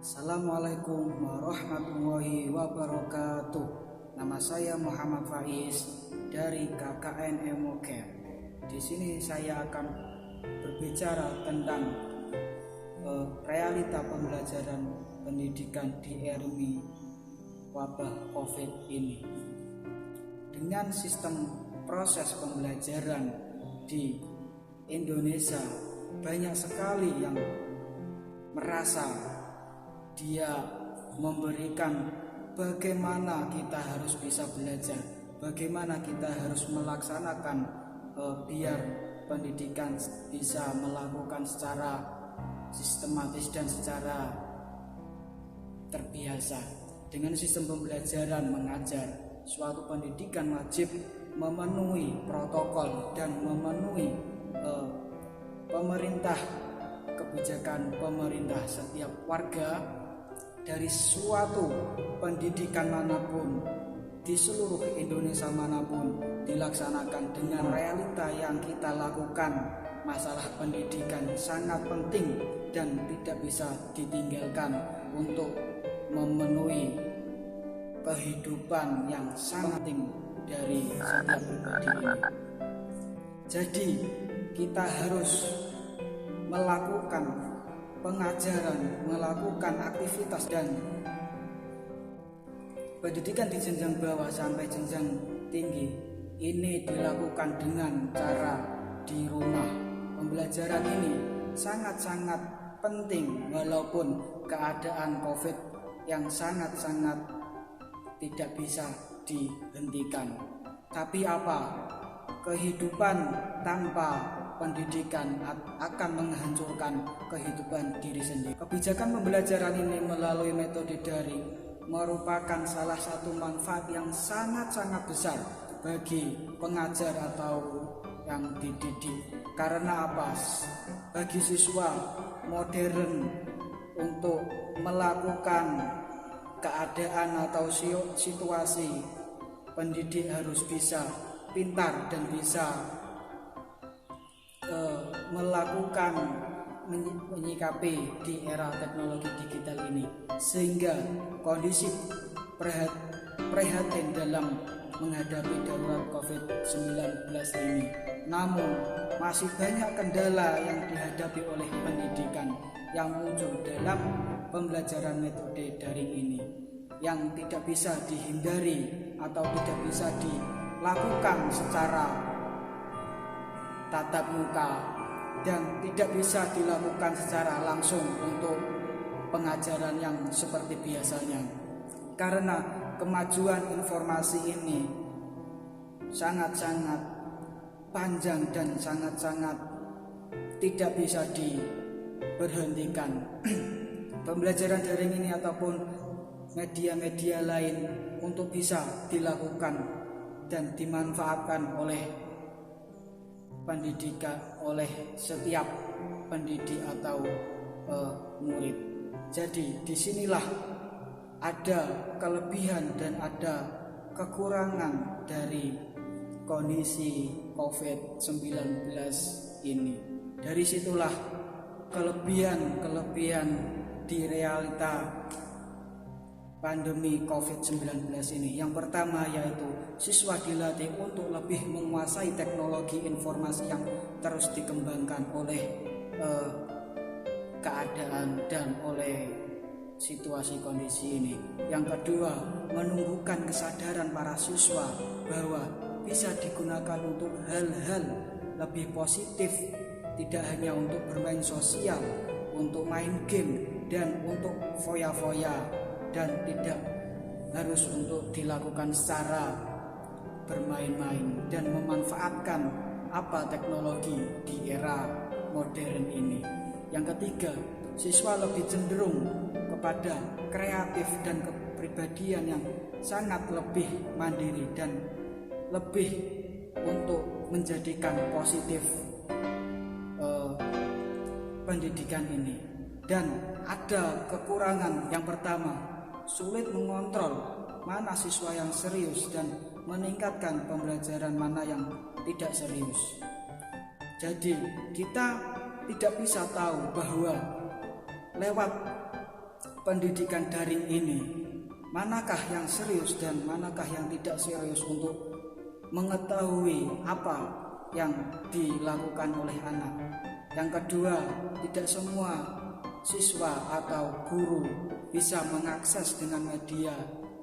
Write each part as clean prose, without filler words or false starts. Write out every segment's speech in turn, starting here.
Assalamualaikum warahmatullahi wabarakatuh. Nama saya Muhammad Faiz dari KKN Emocare. Di sini saya akan berbicara tentang realita pembelajaran pendidikan di RMI wabah COVID ini. Dengan sistem proses pembelajaran di Indonesia, banyak sekali yang merasa dia memberikan bagaimana kita harus bisa belajar, bagaimana kita harus melaksanakan biar pendidikan bisa melakukan secara sistematis dan secara terbiasa. Dengan sistem pembelajaran mengajar, suatu pendidikan wajib memenuhi protokol dan memenuhi kebijakan pemerintah. Setiap warga dari suatu pendidikan manapun di seluruh Indonesia manapun dilaksanakan dengan realita yang kita lakukan. Masalah pendidikan sangat penting dan tidak bisa ditinggalkan untuk memenuhi kehidupan yang sangat penting dari setiap pribadi ini. Jadi kita harus melakukan pengajaran, melakukan aktivitas dan pendidikan di jenjang bawah sampai jenjang tinggi ini dilakukan dengan cara di rumah. Pembelajaran ini sangat-sangat penting walaupun keadaan COVID yang sangat-sangat tidak bisa dihentikan. Tapi apa? Kehidupan tanpa pendidikan akan menghancurkan kehidupan diri sendiri. Kebijakan pembelajaran ini melalui metode daring merupakan salah satu manfaat yang sangat-sangat besar bagi pengajar atau yang dididik. Karena apa? Bagi siswa modern untuk melakukan keadaan atau situasi, pendidik harus bisa pintar dan bisa melakukan menyikapi di era teknologi digital ini, sehingga kondisi prihatin dalam menghadapi darurat COVID-19 ini. Namun masih banyak kendala yang dihadapi oleh pendidikan yang muncul dalam pembelajaran metode daring ini, yang tidak bisa dihindari atau tidak bisa dilakukan secara tatap muka dan tidak bisa dilakukan secara langsung untuk pengajaran yang seperti biasanya. Karena kemajuan informasi ini sangat-sangat panjang dan sangat-sangat tidak bisa diberhentikan. Pembelajaran daring ini ataupun media-media lain untuk bisa dilakukan dan dimanfaatkan oleh pendidikan, oleh setiap pendidik atau murid. Jadi disinilah ada kelebihan dan ada kekurangan dari kondisi COVID-19 ini. Dari situlah kelebihan di realita pandemi COVID-19 ini. Yang pertama yaitu siswa dilatih untuk lebih menguasai teknologi informasi yang terus dikembangkan oleh keadaan dan oleh situasi kondisi ini. Yang kedua, menumbuhkan kesadaran para siswa bahwa bisa digunakan untuk hal-hal lebih positif, tidak hanya untuk bermain sosial, untuk main game dan untuk foya-foya, dan tidak harus untuk dilakukan secara bermain-main, dan memanfaatkan teknologi di era modern ini. Yang ketiga, siswa lebih cenderung kepada kreatif dan kepribadian yang sangat lebih mandiri dan lebih untuk menjadikan positif pendidikan ini. Dan ada kekurangan. Yang pertama, sulit mengontrol mana siswa yang serius dan meningkatkan pembelajaran mana yang tidak serius. Jadi kita tidak bisa tahu bahwa lewat pendidikan daring ini, manakah yang serius dan manakah yang tidak serius untuk mengetahui apa yang dilakukan oleh anak. Yang kedua, tidak semua siswa atau guru bisa mengakses dengan media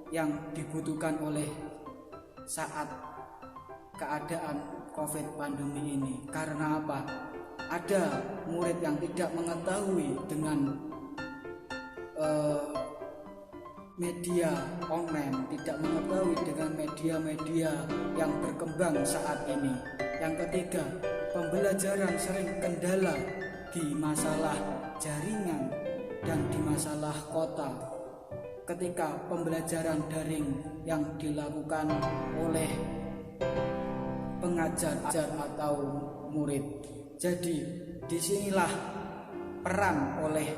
yang dibutuhkan oleh saat keadaan COVID pandemi ini. Karena apa? Ada murid yang tidak mengetahui dengan media online, tidak mengetahui dengan media-media yang berkembang saat ini. Yang ketiga, pembelajaran sering kendala di masalah jaringan dan di masalah kota ketika pembelajaran daring yang dilakukan oleh pengajar atau murid. Jadi disinilah peran oleh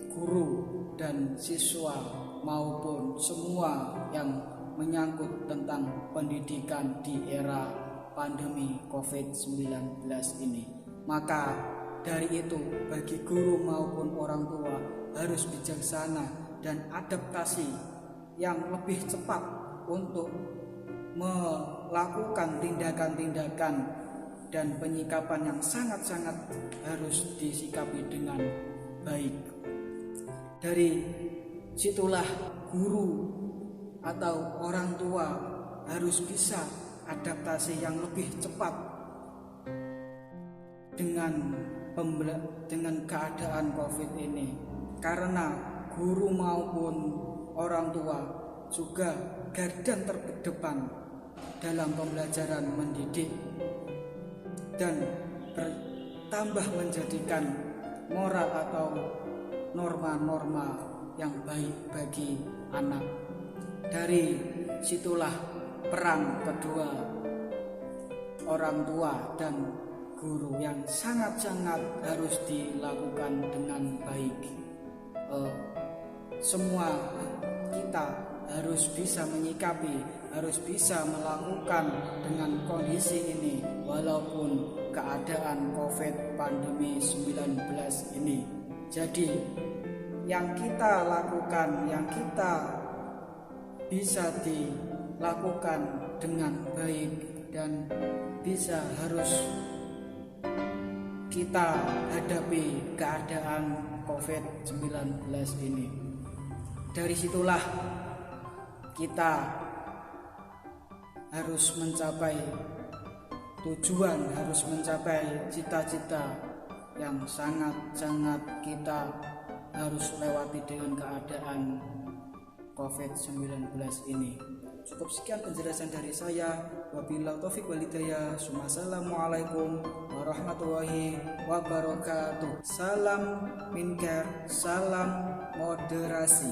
guru dan siswa maupun semua yang menyangkut tentang pendidikan di era pandemi COVID-19 ini. Maka dari itu bagi guru maupun orang tua harus bijaksana dan adaptasi yang lebih cepat untuk melakukan tindakan-tindakan dan penyikapan yang sangat-sangat harus disikapi dengan baik. Dari situlah guru atau orang tua harus bisa adaptasi yang lebih cepat dengan keadaan COVID ini, karena guru maupun orang tua juga garda terdepan dalam pembelajaran mendidik dan bertambah menjadikan moral atau norma-norma yang baik bagi anak. Dari situlah peran kedua orang tua dan guru yang sangat-sangat harus dilakukan dengan baik. Semua kita harus bisa menyikapi, harus bisa melakukan dengan kondisi ini walaupun keadaan COVID pandemi 19 ini. Jadi yang kita lakukan, yang kita bisa dilakukan dengan baik dan bisa harus kita hadapi keadaan COVID-19 ini. Dari situlah kita harus mencapai tujuan, harus mencapai cita-cita yang sangat-sangat kita harus lewati dengan keadaan COVID-19 ini. Cukup sekian penjelasan dari saya. Wabillahi taufiq wal hidayah. Assalamualaikum warahmatullahi wabarakatuh. Salam min care, salam moderasi.